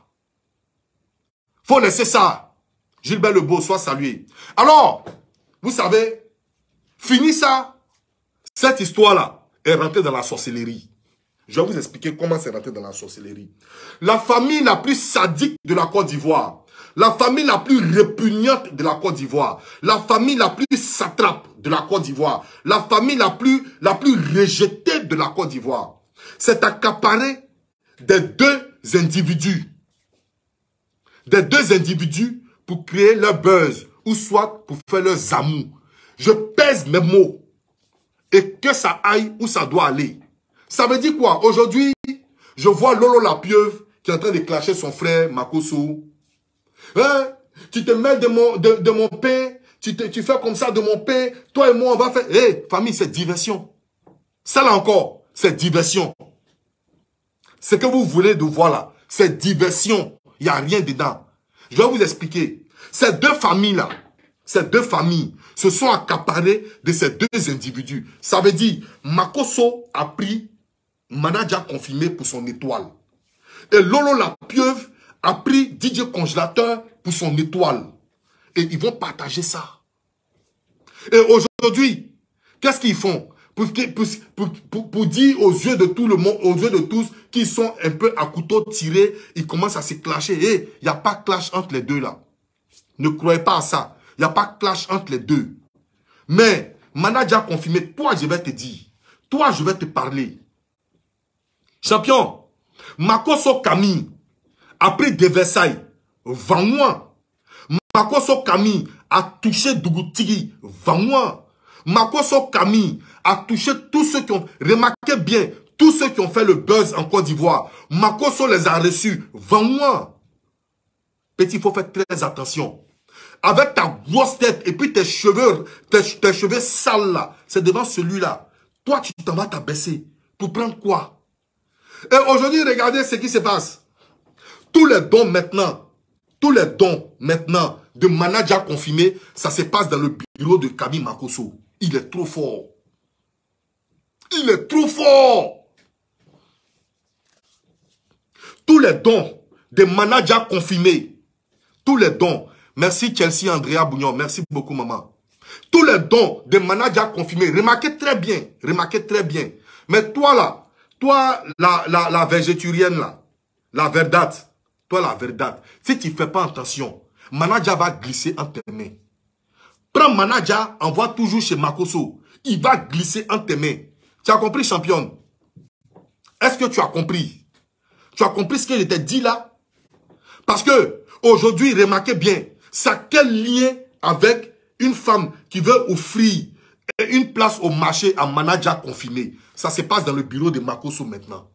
Speaker 1: Faut laisser ça. Gilbert Lebeau, sois salué. Alors, vous savez, fini ça, cette histoire-là est rentrée dans la sorcellerie. Je vais vous expliquer comment c'est rentré dans la sorcellerie. La famille la plus sadique de la Côte d'Ivoire, la famille la plus répugnante de la Côte d'Ivoire, la famille la plus satrape de la Côte d'Ivoire, la famille la plus rejetée de la Côte d'Ivoire, s'est accaparée des deux individus. Des deux individus pour créer leur buzz ou soit pour faire leurs amours. Je pèse mes mots et que ça aille où ça doit aller. Ça veut dire quoi? Aujourd'hui, je vois Lolo la pieuvre qui est en train de clasher son frère Makosso. Hein? Tu te mêles de mon pain, tu fais comme ça de mon pain, toi et moi on va faire... Hé, famille, c'est diversion. Ça là encore, c'est diversion. Ce que vous voulez de voir là, c'est diversion. Il n'y a rien dedans. Je vais vous expliquer. Ces deux familles-là, ces deux familles se sont accaparées de ces deux individus. Ça veut dire, Makosso a pris manager confirmé pour son étoile. Et Lolo la pieuvre a pris DJ Congélateur pour son étoile. Et ils vont partager ça. Et aujourd'hui, qu'est-ce qu'ils font? Pour dire aux yeux de tout le monde, aux yeux de tous, qu'ils sont un peu à couteau tiré, ils commencent à se clasher. Et il n'y a pas de clash entre les deux là. Ne croyez pas à ça. Il n'y a pas de clash entre les deux. Mais, manager confirmé, toi je vais te dire. Toi je vais te parler. Champion, Makosso Camille a pris de Versailles. Vends-moi. Makosso Camille a touché Dougoutigi. Vends-moi. Makosso Camille a touché tous ceux qui ont... Remarquez bien, tous ceux qui ont fait le buzz en Côte d'Ivoire. Makosso les a reçus. Vends-moi. Petit, il faut faire très attention. Avec ta grosse tête et puis tes cheveux sales là, c'est devant celui-là. Toi, tu t'en vas t'abaisser. Pour prendre quoi? Et aujourd'hui, regardez ce qui se passe. Tous les dons maintenant de manager confirmé, ça se passe dans le bureau de Kabi Makosso. Il est trop fort. Il est trop fort. Tous les dons des managers confirmés, tous les dons, merci Chelsea Andrea Bougnon, merci beaucoup maman. Tous les dons des managers confirmés, remarquez très bien, mais toi là, toi la végéturienne là, la verdate, toi la verdate, si tu ne fais pas attention, manager va glisser entre tes mains. Prends manager, envoie toujours chez Makosso, il va glisser entre tes mains. Tu as compris championne? Est-ce que tu as compris? Tu as compris ce que je t'ai dit là? Parce que, aujourd'hui, remarquez bien, ça a quel lien avec une femme qui veut offrir une place au marché à manager confirmé? Ça se passe dans le bureau de Makosso maintenant.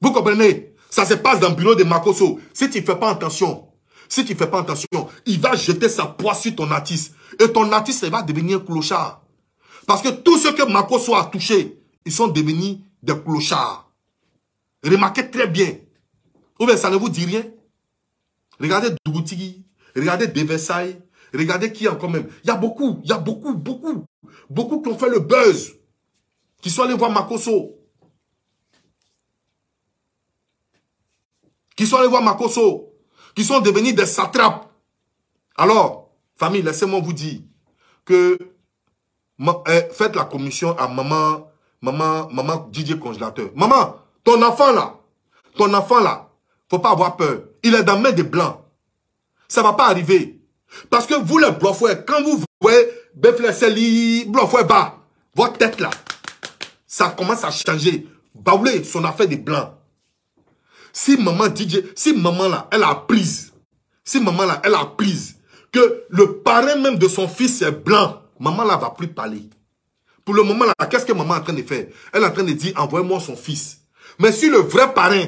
Speaker 1: Vous comprenez? Ça se passe dans le bureau de Makosso. Si tu ne fais pas attention, il va jeter sa poisse sur ton artiste. Et ton artiste, il va devenir clochard. Parce que tout ce que Makosso a touché, ils sont devenus des clochards. Remarquez très bien. Ou bien ça ne vous dit rien. Regardez Dougoutigui, regardez Deversailles, regardez qui encore même. Il y a beaucoup qui ont fait le buzz. Qui sont allés voir Makosso. Qui sont devenus des satrapes. Alors, famille, laissez-moi vous dire que faites la commission à maman DJ Congélateur. Maman, ton enfant là, faut pas avoir peur. Il est dans main des blancs. Ça va pas arriver. Parce que vous les bluffeurs, quand vous voyez Beflesseli, bluffeur bas, votre tête là, ça commence à changer. Baoulé, son affaire des blancs. Si maman là, elle a prise que le parrain même de son fils est blanc, maman là va plus parler. Pour le moment là, qu'est-ce que maman est en train de faire? Elle est en train de dire, envoyez-moi son fils. Mais si le vrai parrain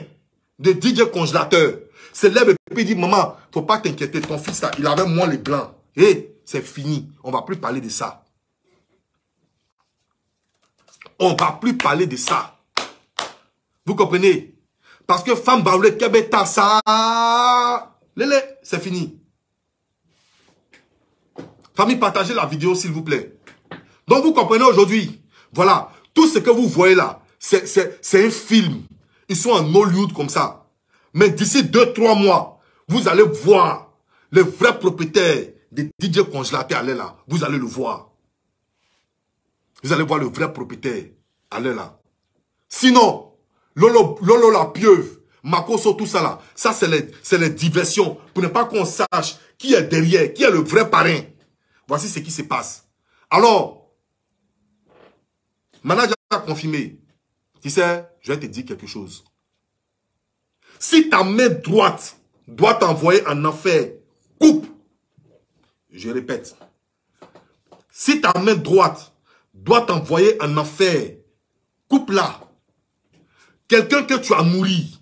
Speaker 1: de DJ Congélateur se lève et puis dit, maman, faut pas t'inquiéter, ton fils là, il avait moins les blancs. Et c'est fini, on va plus parler de ça. On va plus parler de ça. Vous comprenez? Parce que femme baoulé kebeta ça, c'est fini. Famille, partagez la vidéo s'il vous plaît. Donc vous comprenez aujourd'hui, voilà, tout ce que vous voyez là, c'est un film. Ils sont en Hollywood comme ça. Mais d'ici 2-3 mois, vous allez voir le vrai propriétaire des DJ Congélateur aller là. Vous allez le voir. Vous allez voir le vrai propriétaire aller là. Sinon, Lolo la pieuvre, Makosso, tout ça là, ça c'est les diversions pour ne pas qu'on sache qui est derrière, qui est le vrai parrain. Voici ce qui se passe. Alors, manager confirmé, tu sais, je vais te dire quelque chose. Si ta main droite doit t'envoyer en enfer, coupe. Je répète. Si ta main droite doit t'envoyer en enfer, coupe-la. Quelqu'un que tu as nourri,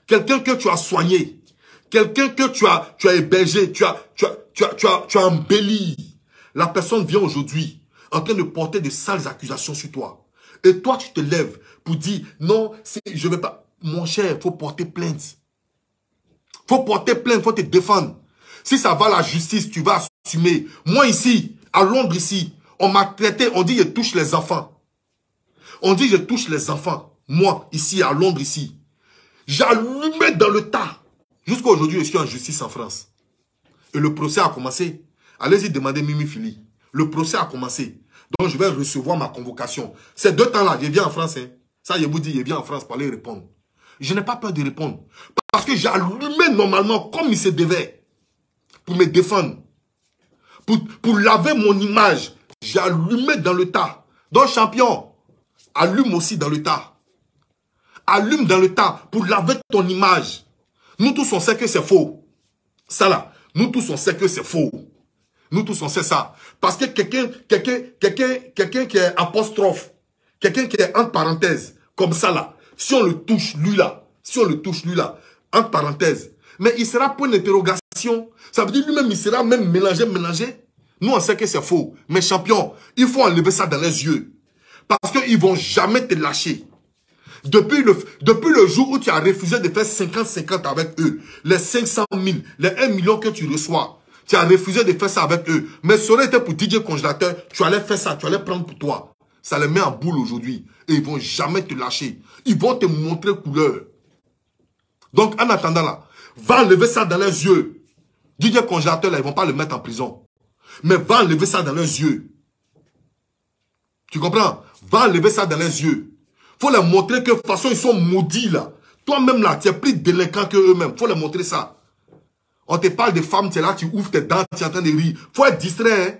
Speaker 1: quelqu'un que tu as soigné, quelqu'un que tu as hébergé, tu as embelli. La personne vient aujourd'hui en train de porter de sales accusations sur toi. Et toi, tu te lèves pour dire, non, je ne vais pas. Mon cher, il faut porter plainte. Il faut porter plainte, il faut te défendre. Si ça va à la justice, tu vas assumer. Moi ici, à Londres ici, on m'a traité, on dit je touche les enfants. On dit je touche les enfants. Moi, ici, à Londres, ici, j'allumais dans le tas. Jusqu'à aujourd'hui, je suis en justice en France. Et le procès a commencé. Allez-y demander Mimi Fili. Le procès a commencé. Donc, je vais recevoir ma convocation. Ces 2 temps-là, je viens en France. Hein. Ça, je vous dis, je viens en France pour aller répondre. Je n'ai pas peur de répondre. Parce que j'allumais normalement comme il se devait. Pour me défendre. Pour laver mon image. J'allumais dans le tas. Donc, champion, allume aussi dans le tas. Allume dans le tas pour laver ton image. Nous tous, on sait que c'est faux. Ça là, nous tous, on sait que c'est faux. Nous tous, on sait ça. Parce que quelqu'un qui est apostrophe, quelqu'un qui est entre parenthèses, comme ça là, si on le touche, lui là, entre parenthèses, mais il sera point d'interrogation. Ça veut dire lui-même, il sera même mélangé. Nous, on sait que c'est faux. Mais champion, il faut enlever ça dans les yeux. Parce qu'ils ne vont jamais te lâcher. Depuis le jour où tu as refusé de faire 50-50 avec eux, les 500 000, les 1 million que tu reçois, tu as refusé de faire ça avec eux. Mais ça aurait été pour DJ Congélateur, tu allais faire ça, tu allais prendre pour toi. Ça les met en boule aujourd'hui. Et ils ne vont jamais te lâcher. Ils vont te montrer couleur. Donc, en attendant là, va enlever ça dans leurs yeux. DJ Congélateur, là, ils ne vont pas le mettre en prison. Mais va enlever ça dans leurs yeux. Tu comprends? Va enlever ça dans leurs yeux. Il faut leur montrer que de toute façon, ils sont maudits là. Toi-même là, tu es plus délinquant qu'eux-mêmes. Il faut leur montrer ça. On te parle de femmes, tu es là, tu ouvres tes dents, tu es en train de rire. Il faut être distrait, hein.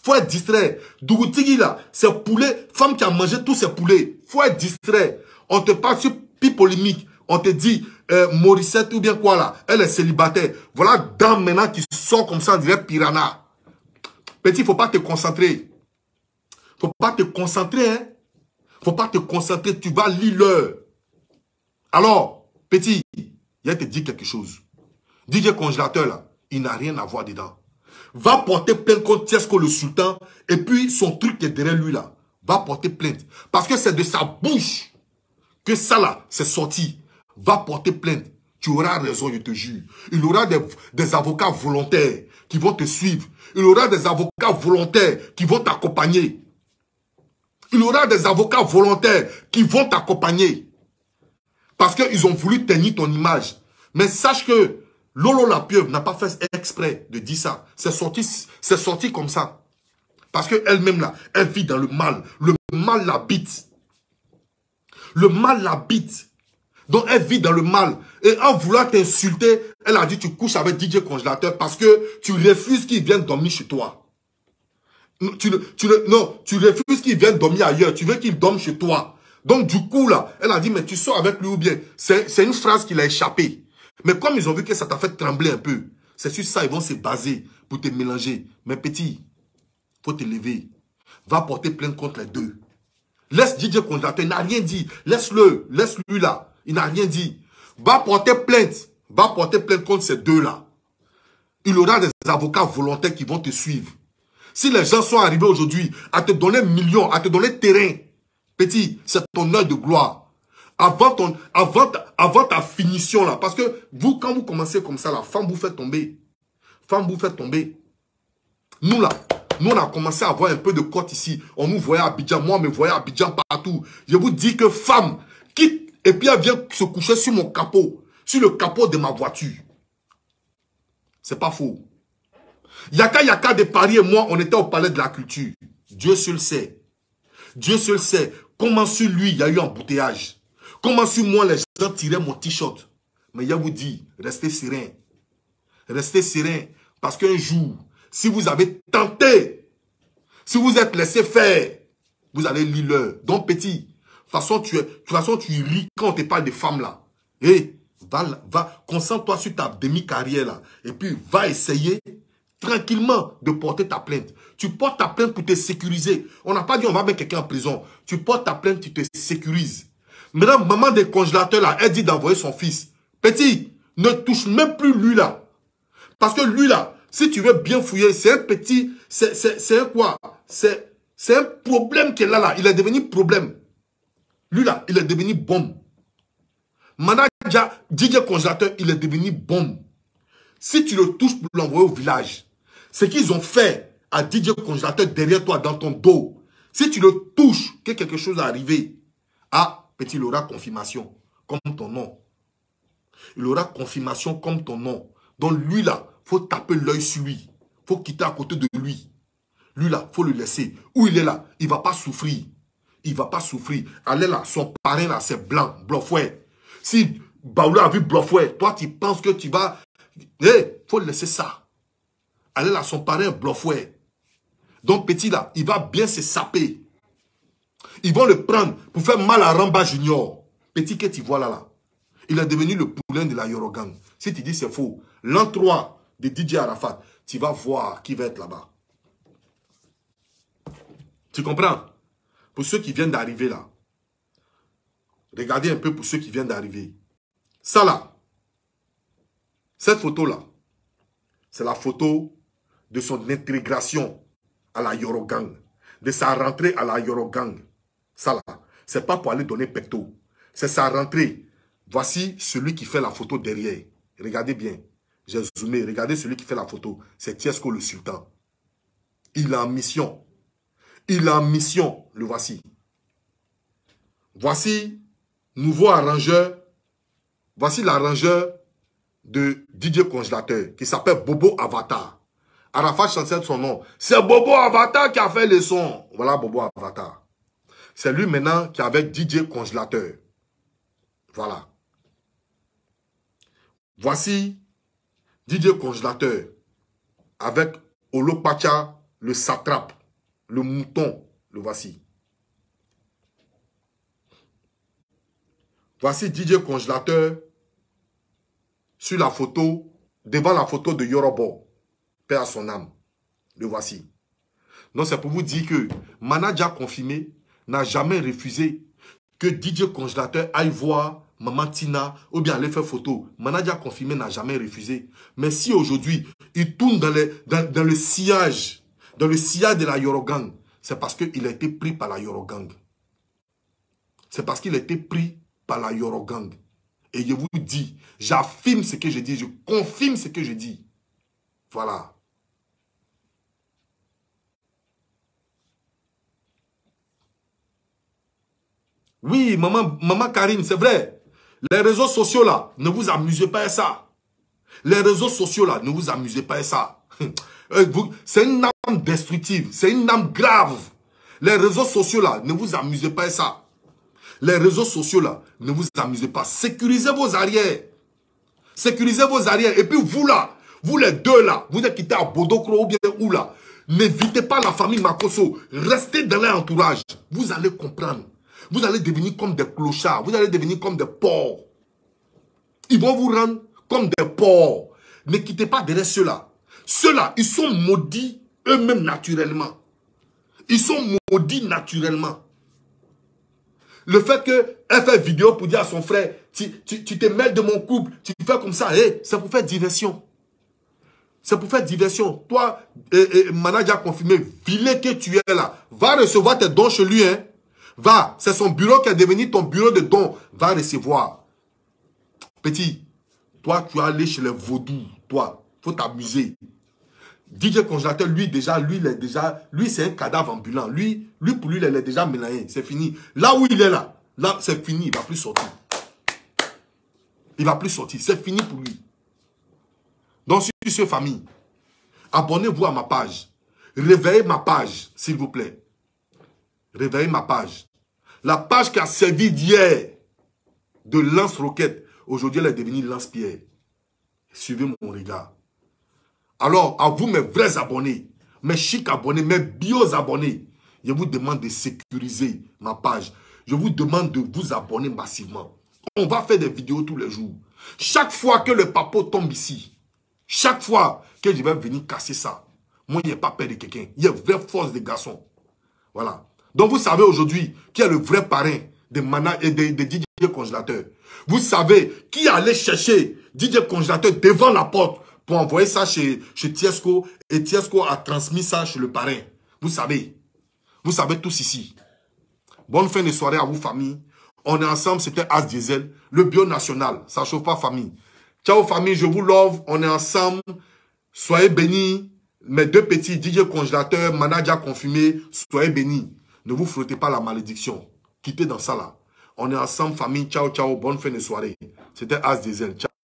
Speaker 1: Faut être distrait. Dougoutigui là, c'est poulet, femme qui a mangé tous ces poulets. Faut être distrait. On te parle sur polémique. On te dit, Morissette ou bien quoi là, elle est célibataire. Voilà dame maintenant qui sort comme ça, on dirait piranha. Petit, faut pas te concentrer. Faut pas te concentrer, hein. Faut pas te concentrer, tu vas lire l'heure. Alors, petit, il te dit quelque chose. DJ Congélateur là, il n'a rien à voir dedans. Va porter plainte contre Tiesco le sultan et puis son truc qui est derrière lui là. Va porter plainte. Parce que c'est de sa bouche que ça là, c'est sorti. Va porter plainte. Tu auras raison, je te jure. Il y aura des avocats volontaires qui vont te suivre. Il y aura des avocats volontaires qui vont t'accompagner. Il y aura des avocats volontaires qui vont t'accompagner. Parce qu'ils ont voulu tenir ton image. Mais sache que Lolo la pieuvre n'a pas fait exprès de dire ça. C'est sorti comme ça. Parce qu'elle-même là, elle vit dans le mal. Le mal l'habite. Le mal l'habite. Donc elle vit dans le mal. Et en voulant t'insulter, elle a dit tu couches avec DJ Congélateur parce que tu refuses qu'il vienne dormir chez toi. Non, tu refuses qu'il vienne dormir ailleurs. Tu veux qu'il dorme chez toi. Donc du coup là, elle a dit mais tu sors avec lui ou bien. C'est une phrase qui l'a échappé. Mais comme ils ont vu que ça t'a fait trembler un peu, c'est sur ça ils vont se baser pour te mélanger. Mais petit, faut te lever. Va porter plainte contre les deux. Laisse DJ Congélateur, il n'a rien dit. Laisse-le, laisse-lui là. Il n'a rien dit. Va porter plainte. Va porter plainte contre ces deux-là. Il y aura des avocats volontaires qui vont te suivre. Si les gens sont arrivés aujourd'hui à te donner millions, à te donner terrain, petit, c'est ton heure de gloire. Avant ta finition là. Parce que vous, quand vous commencez comme ça, la femme vous fait tomber. Femme vous fait tomber. Nous là, nous on a commencé à avoir un peu de cote ici. On nous voyait à Abidjan. Moi, on me voyait à Abidjan partout. Je vous dis que femme quitte et puis elle vient se coucher sur mon capot. Sur le capot de ma voiture. C'est pas faux. Yaka de Paris et moi, on était au palais de la culture. Dieu seul sait. Dieu seul sait comment sur lui, il y a eu embouteillage. Comment sur moi, les gens tiraient mon t-shirt. Mais je vous dis, restez serein. Restez serein. Parce qu'un jour, si vous avez tenté, si vous êtes laissé faire, vous allez lire l'heure. Donc petit, de toute façon, tu ris quand on te parle de femmes là. Et va, concentre-toi sur ta demi-carrière là. Et puis, va essayer tranquillement de porter ta plainte. Tu portes ta plainte pour te sécuriser. On n'a pas dit on va mettre quelqu'un en prison. Tu portes ta plainte, tu te sécurises. Maintenant, maman des congélateurs là, elle dit d'envoyer son fils. Petit, ne touche même plus lui là. Parce que lui là, si tu veux bien fouiller, c'est un petit, c'est un quoi? C'est un problème qu'elle a là. Il est devenu problème. Lui là, il est devenu bombe. Manager, DJ Congélateur, il est devenu bombe. Si tu le touches pour l'envoyer au village, ce qu'ils ont fait à DJ Congélateur derrière toi, dans ton dos, si tu le touches, que quelque chose est arrivé, ah, petit, il aura confirmation, comme ton nom. Il aura confirmation comme ton nom. Donc lui là, il faut taper l'œil sur lui. Il faut quitter à côté de lui. Lui là, il faut le laisser. Où il est là, il ne va pas souffrir. Il ne va pas souffrir. Allez là, son parrain là, c'est blanc, Blofouet. Si Baoulou a vu Blofouet, toi tu penses que tu vas... Il faut laisser ça. Allez là, son parrain Blofouet. Donc petit là, il va bien se saper. Ils vont le prendre pour faire mal à Ramba Junior. Petit que tu vois là. Il est devenu le poulain de la Yorogang. Si tu dis c'est faux, l'an 3 de DJ Arafat, tu vas voir qui va être là-bas. Tu comprends? Pour ceux qui viennent d'arriver là. Regardez un peu pour ceux qui viennent d'arriver. Ça là. Cette photo-là, c'est la photo de son intégration à la Yorogang, de sa rentrée à la Yorogang. Ça là, c'est pas pour aller donner pecto. C'est sa rentrée. Voici celui qui fait la photo derrière. Regardez bien. J'ai zoomé. Regardez celui qui fait la photo. C'est Tiesko le sultan. Il est en mission. Il est en mission. Le voici. Voici nouveau arrangeur. Voici l'arrangeur de DJ Congélateur qui s'appelle Bobo Avatar. Arafat chancelle son nom. C'est Bobo Avatar qui a fait les sons. Voilà Bobo Avatar. C'est lui maintenant qui est avec DJ Congélateur. Voilà. Voici DJ Congélateur avec Olopacha, le satrape, le mouton. Le voici. Voici DJ Congélateur sur la photo, devant la photo de Yorobo. Paix à son âme. Le voici. Donc c'est pour vous dire que Manager confirmé n'a jamais refusé que DJ Congélateur aille voir Maman Tina ou bien aller faire photo. Manager confirmé n'a jamais refusé. Mais si aujourd'hui, il tourne dans le sillage de la Yorogang, c'est parce qu'il a été pris par la Yorogang. C'est parce qu'il a été pris par la Yorogang. Et je vous dis, j'affirme ce que je dis, je confirme ce que je dis. Voilà. Oui, maman Karine, c'est vrai. Les réseaux sociaux là, ne vous amusez pas à ça. Les réseaux sociaux là, ne vous amusez pas à ça. C'est une âme destructive, c'est une âme grave. Les réseaux sociaux là, ne vous amusez pas à ça. Les réseaux sociaux là, ne vous amusez pas. Sécurisez vos arrières. Sécurisez vos arrières. Et puis vous là, vous les deux là, vous êtes quittés à Bodokro ou bien où là. N'évitez pas la famille Makosso. Restez dans leur entourage. Vous allez comprendre. Vous allez devenir comme des clochards. Vous allez devenir comme des porcs. Ils vont vous rendre comme des porcs. Ne quittez pas derrière ceux-là. Ceux-là, ils sont maudits eux-mêmes naturellement. Ils sont maudits naturellement. Le fait qu'elle fait vidéo pour dire à son frère, tu te mêles de mon couple, tu fais comme ça, hey, c'est pour faire diversion. C'est pour faire diversion. Toi, manager confirmé, filet que tu es là, va recevoir tes dons chez lui, hein. Va, c'est son bureau qui est devenu ton bureau de dons. Va recevoir. Petit, toi, tu es allé chez les vaudous. Toi, faut t'amuser. DJ Congélateur, lui, c'est un cadavre ambulant. Lui, pour lui, il est déjà mélangé. C'est fini. Là où il est là, c'est fini. Il ne va plus sortir. Il ne va plus sortir. C'est fini pour lui. Donc, sur ce famille, abonnez-vous à ma page. Réveillez ma page, s'il vous plaît. Réveillez ma page. La page qui a servi d'hier de lance-roquette, aujourd'hui, elle est devenue lance-pierre. Suivez mon regard. Alors, à vous, mes vrais abonnés, mes chics abonnés, mes bios abonnés, je vous demande de sécuriser ma page. Je vous demande de vous abonner massivement. On va faire des vidéos tous les jours. Chaque fois que le papo tombe ici, chaque fois que je vais venir casser ça, moi, il n'y a pas peur de quelqu'un. Il y a une vraie force des garçons. Voilà. Donc, vous savez aujourd'hui qui est le vrai parrain des DJ Congélateur. Vous savez qui allait chercher DJ Congélateur devant la porte pour envoyer ça chez Tiesko. Et Tiesko a transmis ça chez le parrain. Vous savez. Vous savez tous ici. Bonne fin de soirée à vous, famille. On est ensemble, c'était As Diesel. Le bio national. Ça ne chauffe pas, famille. Ciao, famille. Je vous love. On est ensemble. Soyez bénis. Mes deux petits DJ Congélateur, manager confirmé. Soyez bénis. Ne vous frottez pas la malédiction. Quittez dans ça là. On est ensemble, famille. Ciao, ciao. Bonne fin de soirée. C'était As Diesel. Ciao.